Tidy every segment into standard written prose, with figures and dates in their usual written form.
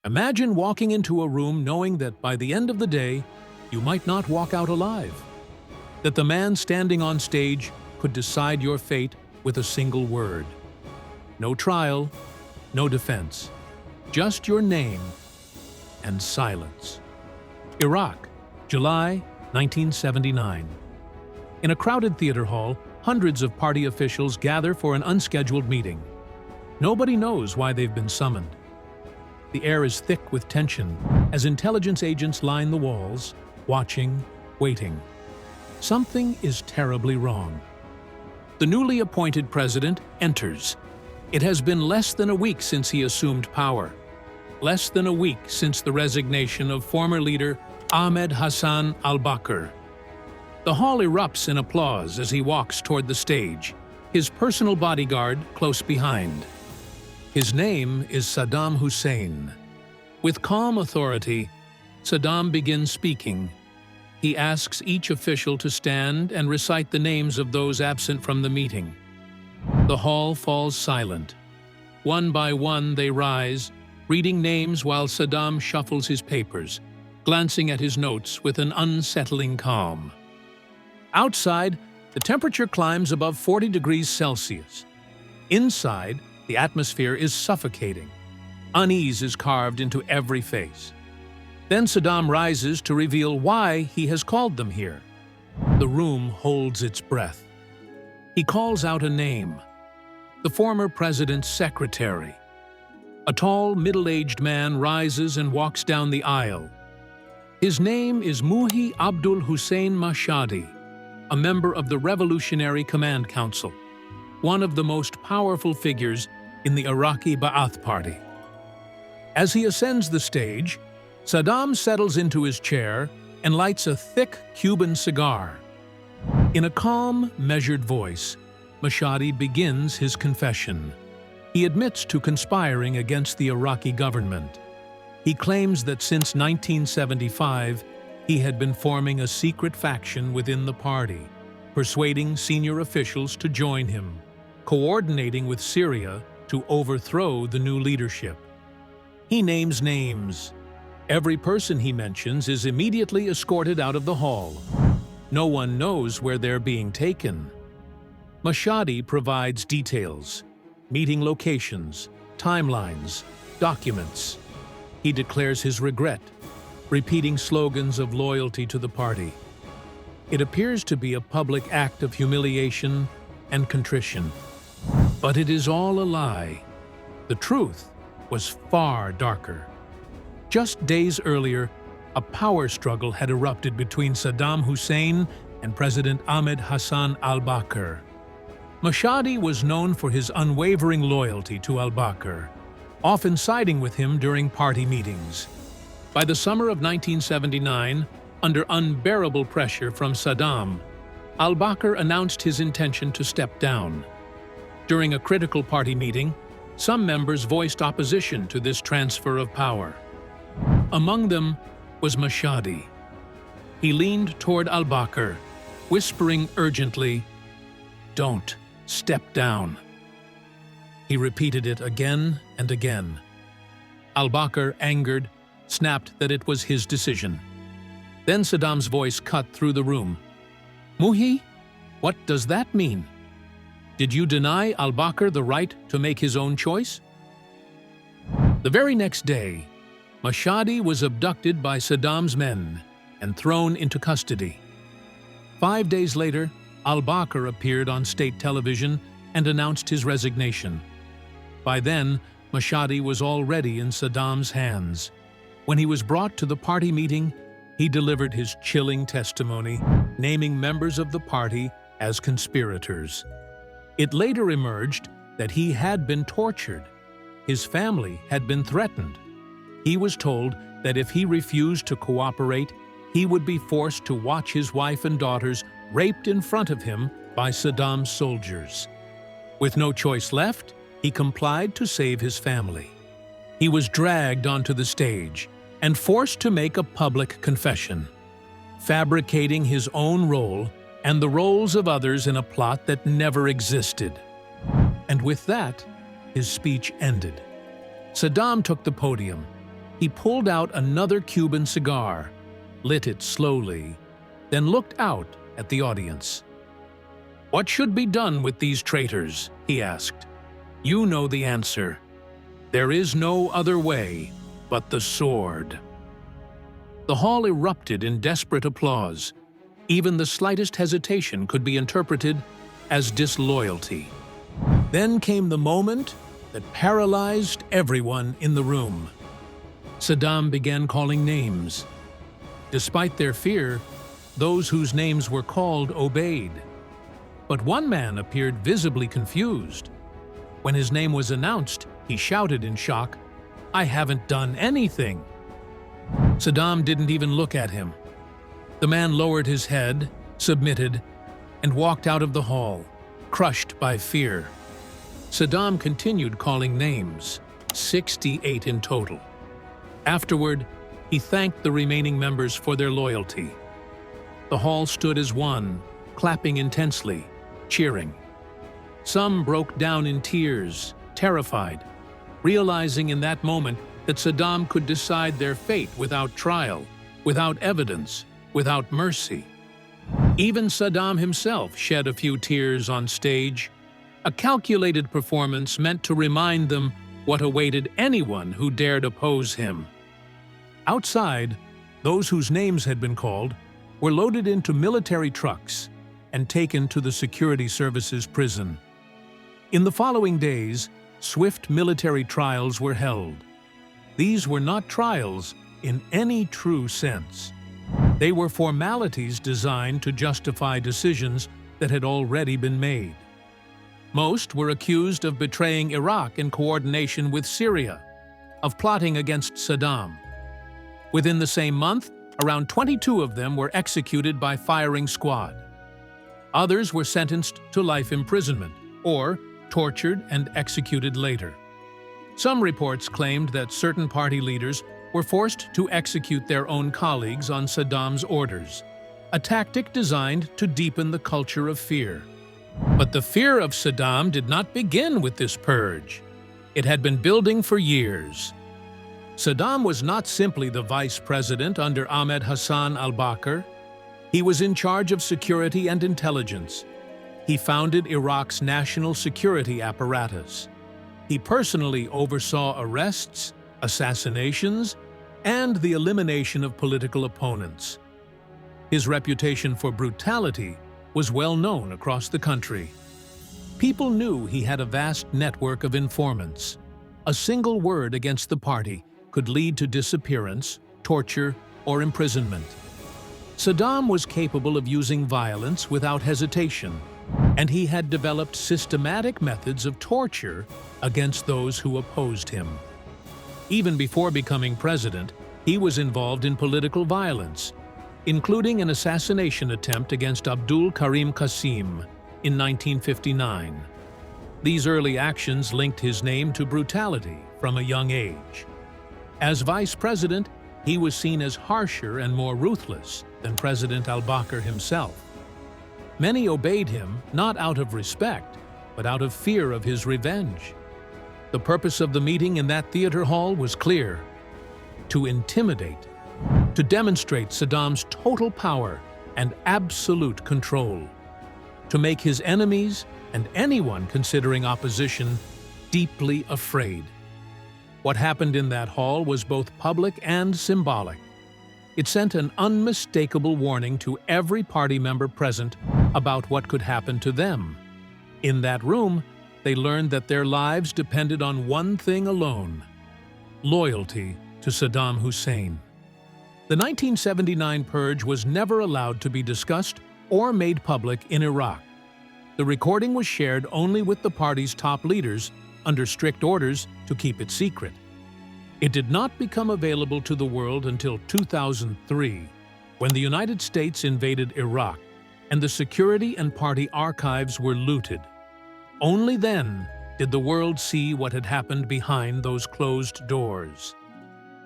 Imagine walking into a room knowing that by the end of the day, you might not walk out alive. That the man standing on stage could decide your fate with a single word. No trial, no defense, just your name and silence. Iraq, July 1979. In a crowded theater hall, hundreds of party officials gather for an unscheduled meeting. Nobody knows why they've been summoned. The air is thick with tension as intelligence agents line the walls, watching, waiting. Something is terribly wrong. The newly appointed president enters. It has been less than a week since he assumed power. Less than a week since the resignation of former leader Ahmed Hassan al-Bakr. The hall erupts in applause as he walks toward the stage, his personal bodyguard close behind. His name is Saddam Hussein. With calm authority, Saddam begins speaking. He asks each official to stand and recite the names of those absent from the meeting. The hall falls silent. One by one they rise, reading names while Saddam shuffles his papers, glancing at his notes with an unsettling calm. Outside, the temperature climbs above 40 degrees Celsius. Inside, the atmosphere is suffocating. Unease is carved into every face. Then Saddam rises to reveal why he has called them here. The room holds its breath. He calls out a name, the former president's secretary. A tall, middle-aged man rises and walks down the aisle. His name is Muhi Abdul Hussein Mashhadi, a member of the Revolutionary Command Council, one of the most powerful figures in the Iraqi Ba'ath Party. As he ascends the stage, Saddam settles into his chair and lights a thick Cuban cigar. In a calm, measured voice, Mashhadi begins his confession. He admits to conspiring against the Iraqi government. He claims that since 1975, he had been forming a secret faction within the party, persuading senior officials to join him, coordinating with Syria to overthrow the new leadership. He names names. Every person he mentions is immediately escorted out of the hall. No one knows where they're being taken. Mashhadi provides details, meeting locations, timelines, documents. He declares his regret, repeating slogans of loyalty to the party. It appears to be a public act of humiliation and contrition. But it is all a lie. The truth was far darker. Just days earlier, a power struggle had erupted between Saddam Hussein and President Ahmed Hassan al-Bakr. Mashhadi was known for his unwavering loyalty to al-Bakr, often siding with him during party meetings. By the summer of 1979, under unbearable pressure from Saddam, al-Bakr announced his intention to step down. During a critical party meeting, some members voiced opposition to this transfer of power. Among them was Mashhadi. He leaned toward al-Bakr, whispering urgently, "Don't step down." He repeated it again and again. Al-Bakr, angered, snapped that it was his decision. Then Saddam's voice cut through the room. "Muhi, what does that mean? Did you deny al-Bakr the right to make his own choice?" The very next day, Mashhadi was abducted by Saddam's men and thrown into custody. 5 days later, al-Bakr appeared on state television and announced his resignation. By then, Mashhadi was already in Saddam's hands. When he was brought to the party meeting, he delivered his chilling testimony, naming members of the party as conspirators. It later emerged that he had been tortured. His family had been threatened. He was told that if he refused to cooperate, he would be forced to watch his wife and daughters raped in front of him by Saddam's soldiers. With no choice left, he complied to save his family. He was dragged onto the stage and forced to make a public confession, fabricating his own role and the roles of others in a plot that never existed. And with that, his speech ended. Saddam took the podium. He pulled out another Cuban cigar, lit it slowly, then looked out at the audience. "What should be done with these traitors?" he asked. "You know the answer. There is no other way but the sword." The hall erupted in desperate applause. Even the slightest hesitation could be interpreted as disloyalty. Then came the moment that paralyzed everyone in the room. Saddam began calling names. Despite their fear, those whose names were called obeyed. But one man appeared visibly confused. When his name was announced, he shouted in shock, "I haven't done anything." Saddam didn't even look at him. The man lowered his head, submitted, and walked out of the hall, crushed by fear. Saddam continued calling names, 68 in total. Afterward, he thanked the remaining members for their loyalty. The hall stood as one, clapping intensely, cheering. Some broke down in tears, terrified, realizing in that moment that Saddam could decide their fate without trial, without evidence, without mercy. Even Saddam himself shed a few tears on stage, a calculated performance meant to remind them what awaited anyone who dared oppose him. Outside, those whose names had been called were loaded into military trucks and taken to the security services prison. In the following days, swift military trials were held. These were not trials in any true sense. They were formalities designed to justify decisions that had already been made. Most were accused of betraying Iraq in coordination with Syria, of plotting against Saddam. Within the same month, around 22 of them were executed by firing squad. Others were sentenced to life imprisonment, or tortured and executed later. Some reports claimed that certain party leaders were forced to execute their own colleagues on Saddam's orders, a tactic designed to deepen the culture of fear. But the fear of Saddam did not begin with this purge. It had been building for years. Saddam was not simply the vice president under Ahmed Hassan al-Bakr. He was in charge of security and intelligence. He founded Iraq's national security apparatus. He personally oversaw arrests, assassinations, and the elimination of political opponents. His reputation for brutality was well known across the country. People knew he had a vast network of informants. A single word against the party could lead to disappearance, torture, or imprisonment. Saddam was capable of using violence without hesitation, and he had developed systematic methods of torture against those who opposed him. Even before becoming president, he was involved in political violence, including an assassination attempt against Abdul Karim Qasim in 1959. These early actions linked his name to brutality from a young age. As vice president, he was seen as harsher and more ruthless than President al-Bakr himself. Many obeyed him not out of respect, but out of fear of his revenge. The purpose of the meeting in that theater hall was clear: to intimidate, to demonstrate Saddam's total power and absolute control, to make his enemies and anyone considering opposition deeply afraid. What happened in that hall was both public and symbolic. It sent an unmistakable warning to every party member present about what could happen to them. In that room, they learned that their lives depended on one thing alone: loyalty to Saddam Hussein. The 1979 purge was never allowed to be discussed or made public in Iraq. The recording was shared only with the party's top leaders under strict orders to keep it secret. It did not become available to the world until 2003, when the United States invaded Iraq and the security and party archives were looted. Only then did the world see what had happened behind those closed doors.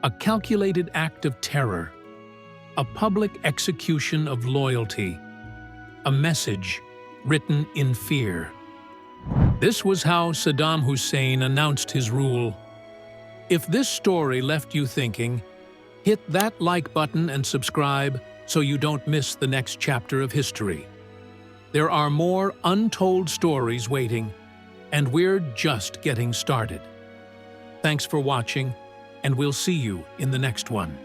A calculated act of terror, a public execution of loyalty, a message written in fear. This was how Saddam Hussein announced his rule. If this story left you thinking, hit that like button and subscribe so you don't miss the next chapter of history. There are more untold stories waiting, and we're just getting started. Thanks for watching, and we'll see you in the next one.